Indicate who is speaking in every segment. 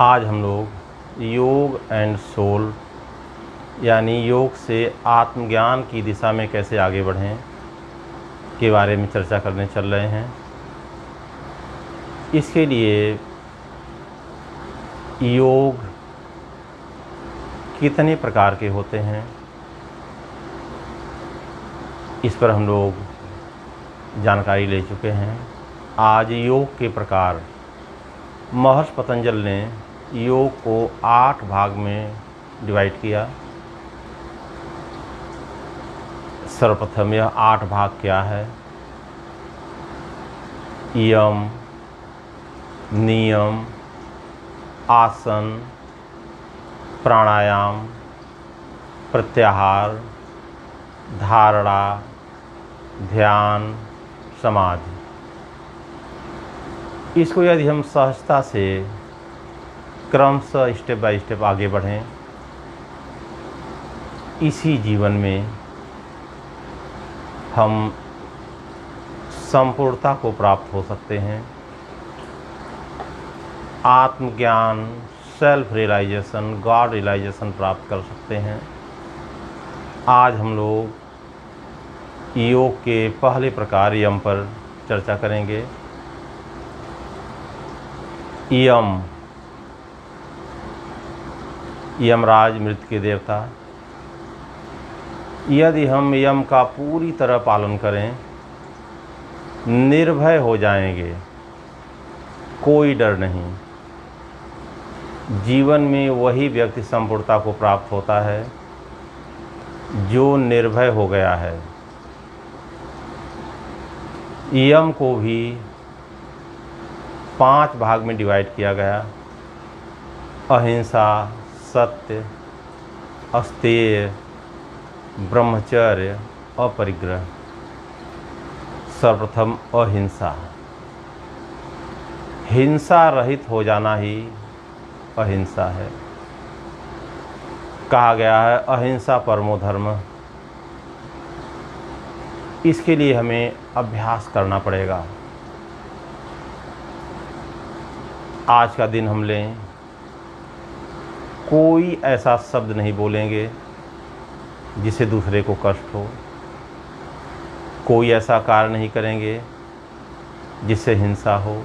Speaker 1: आज हम लोग योग एंड सोल यानी योग से आत्मज्ञान की दिशा में कैसे आगे बढ़ें के बारे में चर्चा करने चल रहे हैं। इसके लिए योग कितने प्रकार के होते हैं इस पर हम लोग जानकारी ले चुके हैं। आज योग के प्रकार महर्षि पतंजल ने योग को 8 भाग में डिवाइड किया। सर्वप्रथम यह 8 भाग क्या है? यम, नियम, आसन, प्राणायाम, प्रत्याहार, धारणा, ध्यान, समाधि। इसको यदि हम सहजता से क्रमशः स्टेप बाय स्टेप आगे बढ़ें, इसी जीवन में हम संपूर्णता को प्राप्त हो सकते हैं। आत्मज्ञान, सेल्फ रियलाइजेशन, गॉड रियलाइजेशन प्राप्त कर सकते हैं। आज हम लोग योग के पहले प्रकार यम पर चर्चा करेंगे। यम, यमराज मृत्यु के देवता। यदि हम यम का पूरी तरह पालन करें, निर्भय हो जाएंगे, कोई डर नहीं। जीवन में वही व्यक्ति संपूर्णता को प्राप्त होता है जो निर्भय हो गया है। यम को भी 5 भाग में डिवाइड किया गया। अहिंसा, सत्य, अस्तेय, ब्रह्मचर्य, अपरिग्रह। सर्वप्रथम अहिंसा। हिंसा रहित हो जाना ही अहिंसा है। कहा गया है अहिंसा परमो धर्म। इसके लिए हमें अभ्यास करना पड़ेगा। आज का दिन हम लें, कोई ऐसा शब्द नहीं बोलेंगे जिससे दूसरे को कष्ट हो। कोई ऐसा कार्य नहीं करेंगे जिससे हिंसा हो।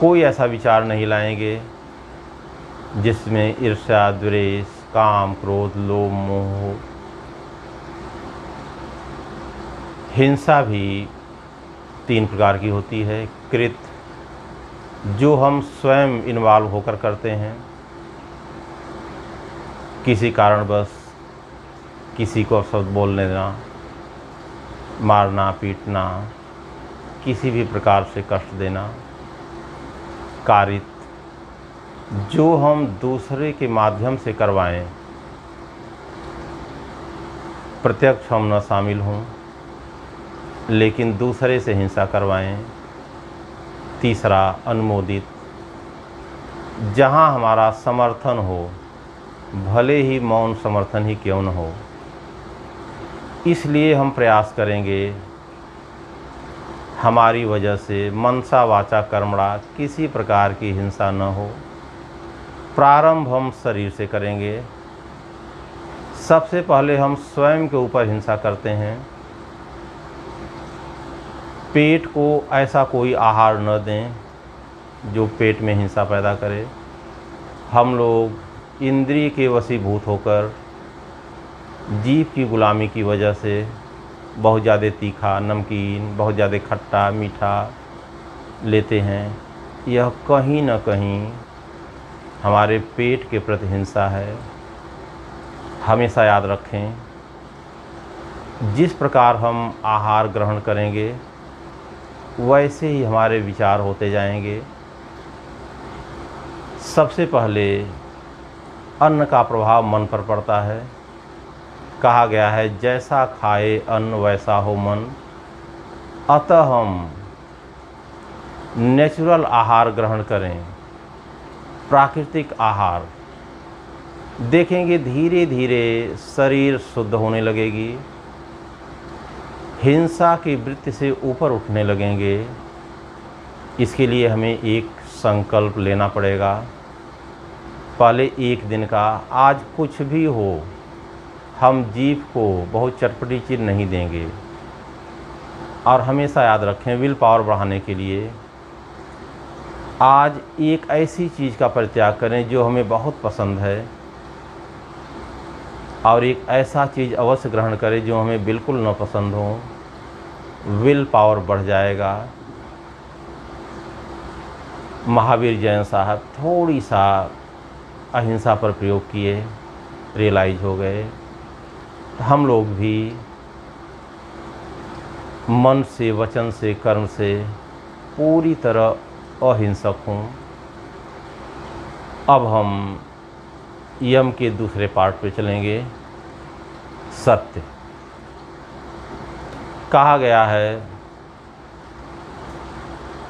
Speaker 1: कोई ऐसा विचार नहीं लाएंगे जिसमें ईर्ष्या, द्वेष, काम, क्रोध, लोभ, मोह हो। हिंसा भी 3 प्रकार की होती है। कृत, जो हम स्वयं इन्वॉल्व होकर करते हैं, किसी कारणवश किसी को शब्द बोलने देना, मारना, पीटना, किसी भी प्रकार से कष्ट देना। कारित, जो हम दूसरे के माध्यम से करवाएं, प्रत्यक्ष हम न शामिल हों लेकिन दूसरे से हिंसा करवाएं। तीसरा अनुमोदित, जहाँ हमारा समर्थन हो, भले ही मौन समर्थन ही क्यों न हो, इसलिए हम प्रयास करेंगे हमारी वजह से मनसा वाचा कर्मणा किसी प्रकार की हिंसा न हो। प्रारंभ हम शरीर से करेंगे। सबसे पहले हम स्वयं के ऊपर हिंसा करते हैं। पेट को ऐसा कोई आहार न दें जो पेट में हिंसा पैदा करे। हम लोग इंद्रिय के वशीभूत होकर जीभ की गुलामी की वजह से बहुत ज़्यादा तीखा, नमकीन, बहुत ज़्यादा खट्टा, मीठा लेते हैं। यह कहीं न कहीं हमारे पेट के प्रति हिंसा है। हमेशा याद रखें, जिस प्रकार हम आहार ग्रहण करेंगे वैसे ही हमारे विचार होते जाएंगे। सबसे पहले अन्न का प्रभाव मन पर पड़ता है। कहा गया है जैसा खाए अन्न वैसा हो मन। अतः हम नेचुरल आहार ग्रहण करें, प्राकृतिक आहार। देखेंगे धीरे धीरे शरीर शुद्ध होने लगेगी। हिंसा की वृत्ति से ऊपर उठने लगेंगे। इसके लिए हमें एक संकल्प लेना पड़ेगा। पहले एक दिन का, आज कुछ भी हो, हम जीभ को बहुत चटपटी चीज़ नहीं देंगे। और हमेशा याद रखें, विल पावर बढ़ाने के लिए आज एक ऐसी चीज़ का परित्याग करें जो हमें बहुत पसंद है, और एक ऐसा चीज़ अवश्य ग्रहण करें जो हमें बिल्कुल न पसंद हो। विल पावर बढ़ जाएगा। महावीर जैन साहब थोड़ी सा अहिंसा पर प्रयोग किए, रियलाइज हो गए। हम लोग भी मन से, वचन से, कर्म से पूरी तरह अहिंसक हों। अब हम यम के दूसरे पार्ट पे चलेंगे। सत्य कहा गया है,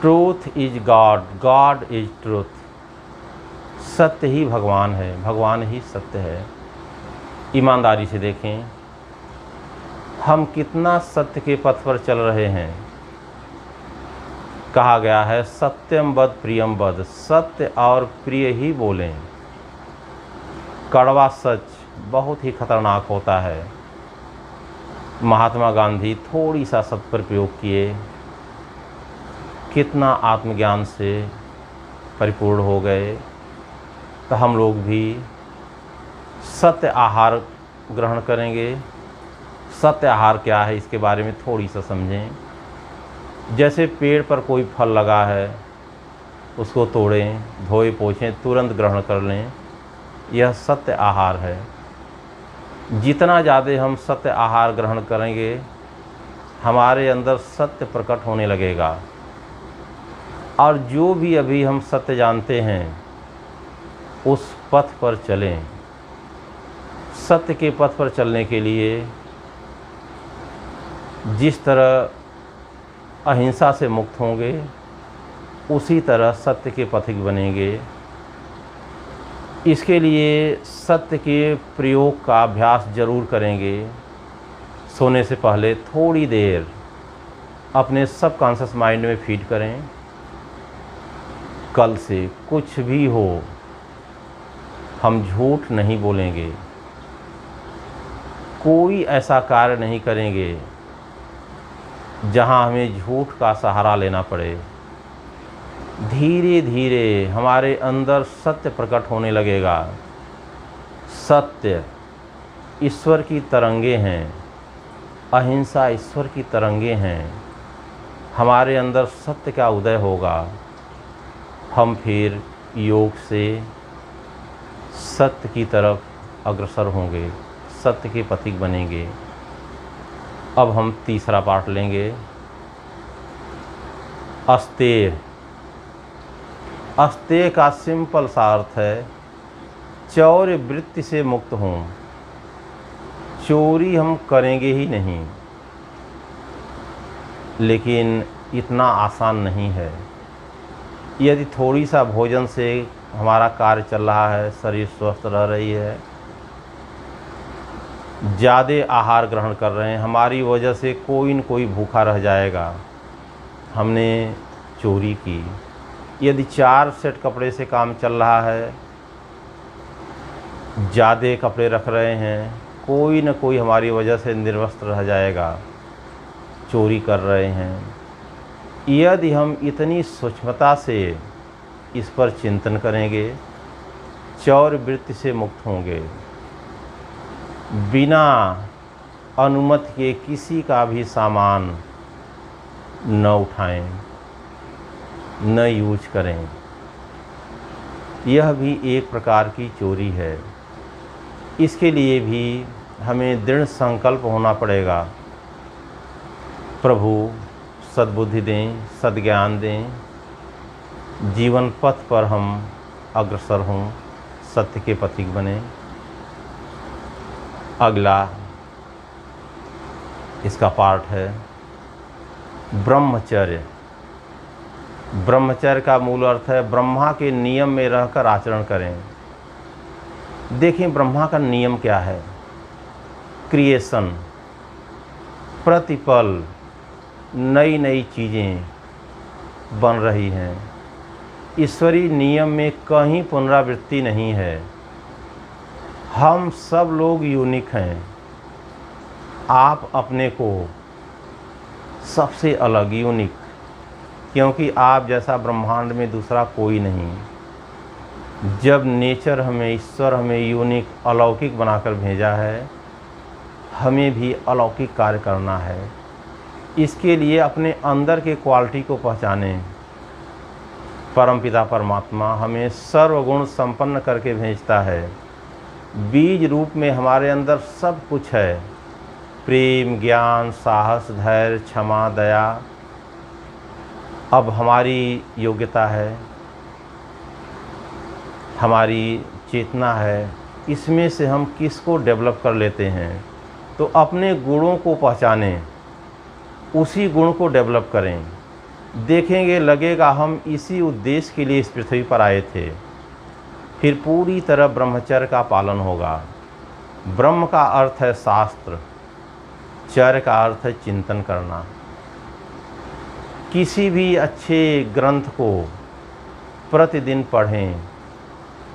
Speaker 1: truth is God, God is truth. सत्य ही भगवान है, भगवान ही सत्य है। ईमानदारी से देखें, हम कितना सत्य के पथ पर चल रहे हैं। कहा गया है, सत्यम वद प्रियम वद, सत्य और प्रिय ही बोलें। कड़वा सच बहुत ही खतरनाक होता है। महात्मा गांधी थोड़ी सा सत्य पर प्रयोग किए, कितना आत्मज्ञान से परिपूर्ण हो गए। तो हम लोग भी सत्य आहार ग्रहण करेंगे। सत्य आहार क्या है, इसके बारे में थोड़ी सा समझें। जैसे पेड़ पर कोई फल लगा है, उसको तोड़ें, धोए पोंछें, तुरंत ग्रहण कर लें, यह सत्य आहार है। जितना ज़्यादा हम सत्य आहार ग्रहण करेंगे, हमारे अंदर सत्य प्रकट होने लगेगा। और जो भी अभी हम सत्य जानते हैं, उस पथ पर चलें। सत्य के पथ पर चलने के लिए जिस तरह अहिंसा से मुक्त होंगे, उसी तरह सत्य के पथिक बनेंगे। इसके लिए सत्य के प्रयोग का अभ्यास जरूर करेंगे। सोने से पहले थोड़ी देर अपने सबकॉन्शियस माइंड में फीड करें, कल से कुछ भी हो हम झूठ नहीं बोलेंगे, कोई ऐसा कार्य नहीं करेंगे जहां हमें झूठ का सहारा लेना पड़े। धीरे धीरे हमारे अंदर सत्य प्रकट होने लगेगा। सत्य ईश्वर की तरंगे हैं, अहिंसा ईश्वर की तरंगे हैं। हमारे अंदर सत्य का उदय होगा। हम फिर योग से सत्य की तरफ अग्रसर होंगे, सत्य के पथिक बनेंगे। अब हम तीसरा पार्ट लेंगे, अस्तेय। अस्तेय का सिंपल सा अर्थ है, चौर्य वृत्ति से मुक्त हों। चोरी हम करेंगे ही नहीं, लेकिन इतना आसान नहीं है। यदि थोड़ी सा भोजन से हमारा कार्य चल रहा है, शरीर स्वस्थ रह रही है, ज़्यादा आहार ग्रहण कर रहे हैं, हमारी वजह से कोई न कोई भूखा रह जाएगा, हमने चोरी की। यदि 4 सेट कपड़े से काम चल रहा है, ज़्यादा कपड़े रख रहे हैं, कोई न कोई हमारी वजह से निर्वस्त्र रह जाएगा, चोरी कर रहे हैं। यदि हम इतनी सूक्ष्मता से इस पर चिंतन करेंगे, चौर्य वृत्ति से मुक्त होंगे। बिना अनुमति के किसी का भी सामान न उठाएं, न यूज करें। यह भी एक प्रकार की चोरी है। इसके लिए भी हमें दृढ़ संकल्प होना पड़ेगा। प्रभु सद्बुद्धि दें, सद्ज्ञान दें, जीवन पथ पर हम अग्रसर हों, सत्य के पथिक बने। अगला इसका पार्ट है ब्रह्मचर्य। ब्रह्मचर्य का मूल अर्थ है ब्रह्मा के नियम में रहकर आचरण करें। देखिए ब्रह्मा का नियम क्या है, क्रिएशन, प्रतिपल नई नई चीज़ें बन रही हैं। ईश्वरीय नियम में कहीं पुनरावृत्ति नहीं है। हम सब लोग यूनिक हैं। आप अपने को सबसे अलग यूनिक, क्योंकि आप जैसा ब्रह्मांड में दूसरा कोई नहीं। जब नेचर हमें, ईश्वर हमें यूनिक अलौकिक बनाकर भेजा है, हमें भी अलौकिक कार्य करना है। इसके लिए अपने अंदर के क्वालिटी को पहचानें। परमपिता परमात्मा हमें सर्वगुण संपन्न करके भेजता है। बीज रूप में हमारे अंदर सब कुछ है। प्रेम, ज्ञान, साहस, धैर्य, क्षमा, दया। अब हमारी योग्यता है, हमारी चेतना है, इसमें से हम किसको डेवलप कर लेते हैं। तो अपने गुणों को पहचानें, उसी गुण को डेवलप करें। देखेंगे, लगेगा हम इसी उद्देश्य के लिए इस पृथ्वी पर आए थे। फिर पूरी तरह ब्रह्मचर्य का पालन होगा। ब्रह्म का अर्थ है शास्त्र, चर्य का अर्थ है चिंतन करना। किसी भी अच्छे ग्रंथ को प्रतिदिन पढ़ें,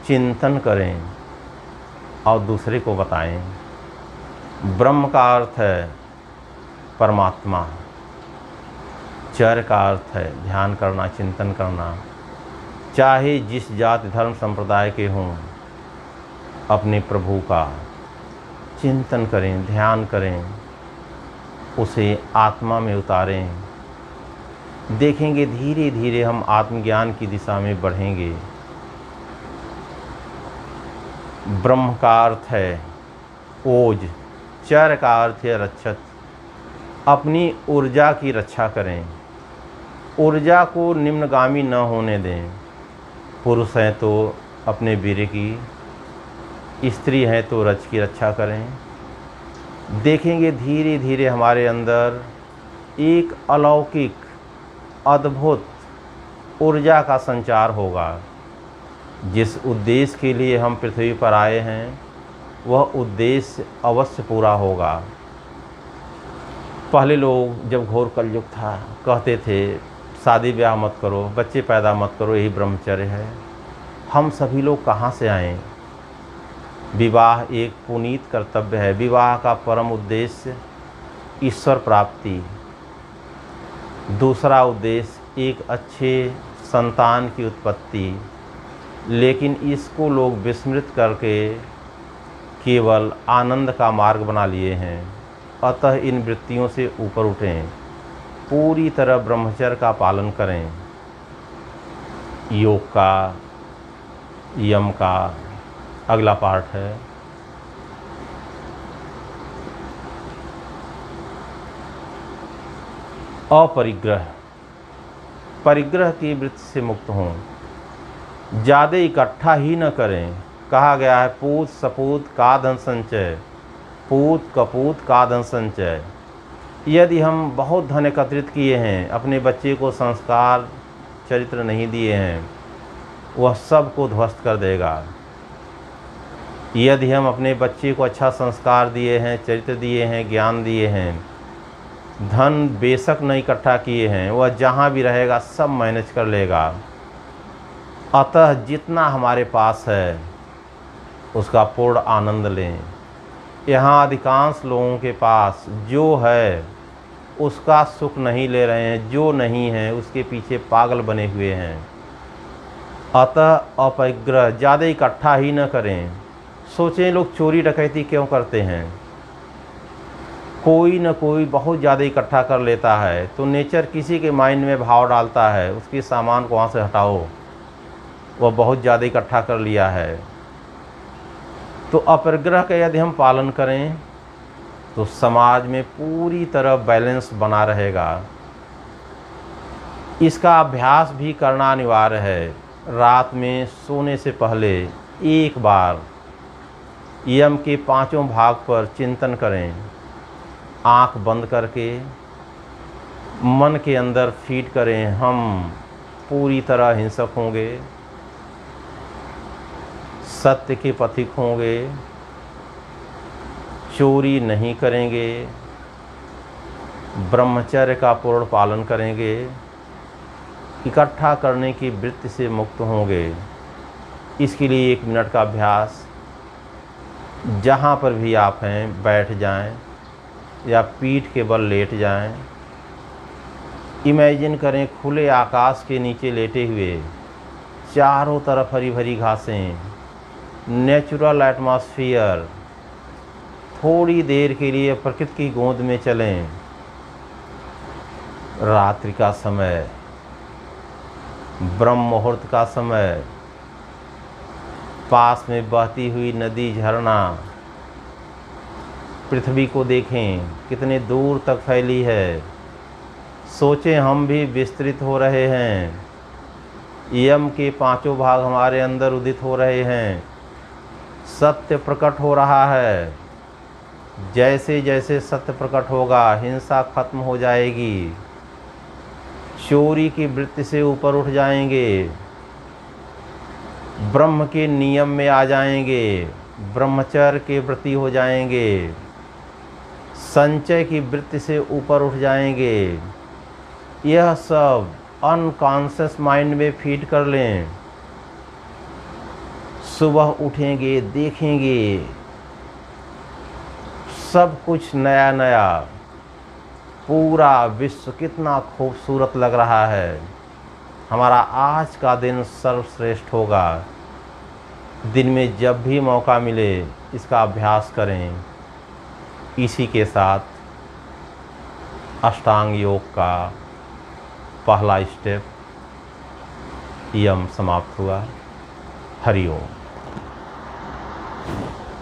Speaker 1: चिंतन करें और दूसरे को बताएं। ब्रह्म का अर्थ है परमात्मा, चर्य का अर्थ है ध्यान करना, चिंतन करना। चाहे जिस जाति धर्म संप्रदाय के हों, अपने प्रभु का चिंतन करें, ध्यान करें, उसे आत्मा में उतारें। देखेंगे धीरे धीरे हम आत्मज्ञान की दिशा में बढ़ेंगे। ब्रह्म का अर्थ है ओज, चर्य का अर्थ है रक्षक। अपनी ऊर्जा की रक्षा करें, ऊर्जा को निम्नगामी न होने दें। पुरुष हैं तो अपने वीर्य की, स्त्री हैं तो रज की रक्षा करें। देखेंगे धीरे धीरे हमारे अंदर एक अलौकिक अद्भुत ऊर्जा का संचार होगा। जिस उद्देश्य के लिए हम पृथ्वी पर आए हैं, वह उद्देश्य अवश्य पूरा होगा। पहले लोग जब घोर कलयुग था, कहते थे शादी ब्याह मत करो, बच्चे पैदा मत करो, यही ब्रह्मचर्य है। हम सभी लोग कहाँ से आए? विवाह एक पुनीत कर्तव्य है। विवाह का परम उद्देश्य ईश्वर प्राप्ति, दूसरा उद्देश्य एक अच्छे संतान की उत्पत्ति। लेकिन इसको लोग विस्मृत करके केवल आनंद का मार्ग बना लिए हैं। अतः इन वृत्तियों से ऊपर उठें, पूरी तरह ब्रह्मचर्य का पालन करें। योग का, यम का अगला पार्ट है। अपरिग्रह, परिग्रह की वृत्ति से मुक्त हों। ज़्यादा इकट्ठा ही न करें। कहा गया है पूत सपूत का धन संचय, पूत कपूत का धन संचय। यदि हम बहुत धन एकत्रित किए हैं, अपने बच्चे को संस्कार चरित्र नहीं दिए हैं, वह सब को ध्वस्त कर देगा। यदि हम अपने बच्चे को अच्छा संस्कार दिए हैं, चरित्र दिए हैं, ज्ञान दिए हैं, धन बेशक नहीं इकट्ठा किए हैं, वह जहाँ भी रहेगा सब मैनेज कर लेगा। अतः जितना हमारे पास है उसका पूर्ण आनंद लें। यहाँ अधिकांश लोगों के पास जो है उसका सुख नहीं ले रहे हैं, जो नहीं है उसके पीछे पागल बने हुए हैं। अतः अपरिग्रह, ज़्यादा इकट्ठा ही न करें। सोचें लोग चोरी डकैती क्यों करते हैं? कोई न कोई बहुत ज़्यादा इकट्ठा कर लेता है, तो नेचर किसी के माइंड में भाव डालता है उसके सामान को वहाँ से हटाओ, वह बहुत ज़्यादा इकट्ठा कर लिया है। तो अपरिग्रह का यदि हम पालन करें तो समाज में पूरी तरह बैलेंस बना रहेगा। इसका अभ्यास भी करना अनिवार्य है। रात में सोने से पहले एक बार यम के 5 भाग पर चिंतन करें। आँख बंद करके मन के अंदर फीड करें, हम पूरी तरह हिंसक होंगे, सत्य के पथिक होंगे, चोरी नहीं करेंगे, ब्रह्मचर्य का पूर्ण पालन करेंगे, इकट्ठा करने की वृत्ति से मुक्त होंगे। इसके लिए 1 मिनट का अभ्यास, जहाँ पर भी आप हैं बैठ जाएं या पीठ के बल लेट जाएं। इमेजिन करें खुले आकाश के नीचे लेटे हुए, चारों तरफ हरी भरी घासें, नेचुरल एटमॉस्फेयर। थोड़ी देर के लिए प्रकृति की गोद में चलें। रात्रि का समय, ब्रह्म मुहूर्त का समय, पास में बहती हुई नदी, झरना, पृथ्वी को देखें कितने दूर तक फैली है। सोचें हम भी विस्तृत हो रहे हैं। यम के 5 भाग हमारे अंदर उदित हो रहे हैं। सत्य प्रकट हो रहा है। जैसे जैसे सत्य प्रकट होगा हिंसा खत्म हो जाएगी। चोरी की वृत्ति से ऊपर उठ जाएंगे। ब्रह्म के नियम में आ जाएंगे। ब्रह्मचर्य के व्रती हो जाएंगे। संचय की वृत्ति से ऊपर उठ जाएंगे। यह सब अनकॉन्शियस माइंड में फीड कर लें। सुबह उठेंगे, देखेंगे सब कुछ नया नया। पूरा विश्व कितना खूबसूरत लग रहा है। हमारा आज का दिन सर्वश्रेष्ठ होगा। दिन में जब भी मौका मिले इसका अभ्यास करें। इसी के साथ अष्टांग योग का पहला स्टेप यम समाप्त हुआ। हरि ओम।